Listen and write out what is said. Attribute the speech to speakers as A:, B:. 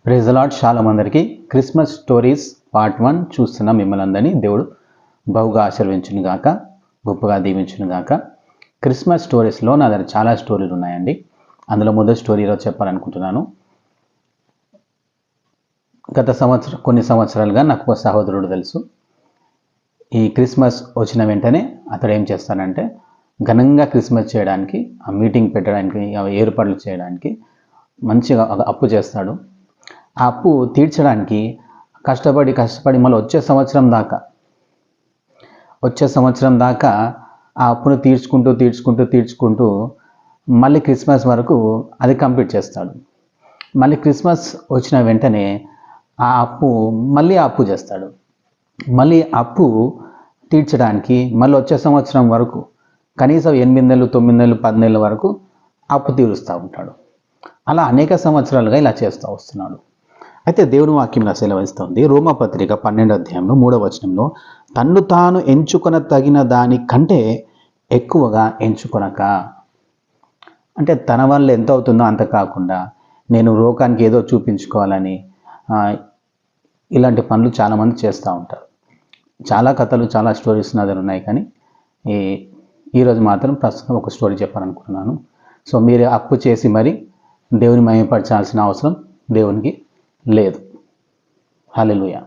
A: Praise the Lord. Shalom అందరికీ. Christmas stories part 1 చూస్తున్న మిమ్మల్ని అందరినీ దేవుడు బహుగా ఆశీర్వదించును గాక, గొప్పగా దీవించును గాక. క్రిస్మస్ స్టోరీస్లో నా దగ్గర చాలా స్టోరీలు ఉన్నాయండి. అందులో మొదటి స్టోరీ ఈరోజు చెప్పాలనుకుంటున్నాను. కొన్ని సంవత్సరాలుగా నాకు ఒక సహోదరుడు తెలుసు. ఈ క్రిస్మస్ వచ్చిన వెంటనే అతడు ఏం చేస్తానంటే ఘనంగా క్రిస్మస్ చేయడానికి, ఆ మీటింగ్ పెట్టడానికి, ఏర్పాట్లు చేయడానికి మంచిగా అప్పు చేస్తాడు. ఆ అప్పు తీర్చడానికి కష్టపడి మళ్ళీ వచ్చే సంవత్సరం దాకా ఆ అప్పును తీర్చుకుంటూ మళ్ళీ క్రిస్మస్ వరకు అది కంప్లీట్ చేస్తాడు. మళ్ళీ క్రిస్మస్ వచ్చిన వెంటనే ఆ అప్పు చేస్తాడు. మళ్ళీ అప్పు తీర్చడానికి మళ్ళీ వచ్చే సంవత్సరం వరకు కనీసం 8 నెలలు, 9 నెలలు, 10 నెలల వరకు అప్పు తీరుస్తూ ఉంటాడు. అలా అనేక సంవత్సరాలుగా ఇలా చేస్తూ వస్తున్నాడు. అయితే దేవుని వాక్యం ఇలా సెలవిస్తుంది. రోమాపత్రిక 12వ అధ్యాయంలో 3వ వచనంలో, తన్ను తాను ఎంచుకొన తగిన దానికంటే ఎక్కువగా ఎంచుకొనక, అంటే తన వల్ల ఎంత అవుతుందో అంత కాకుండా నేను లోకానికి ఏదో చూపించుకోవాలని ఇలాంటి పనులు చాలామంది చేస్తూ ఉంటారు. చాలా కథలు, చాలా స్టోరీస్ నా దగ్గర ఉన్నాయి. కానీ ఈరోజు మాత్రం ప్రస్తుతం ఒక స్టోరీ చెప్పాలనుకుంటున్నాను. సో మీరు అప్పు చేసి మరి దేవుని మహిమపరచాల్సిన అవసరం దేవునికి లేదు. హల్లెలూయా.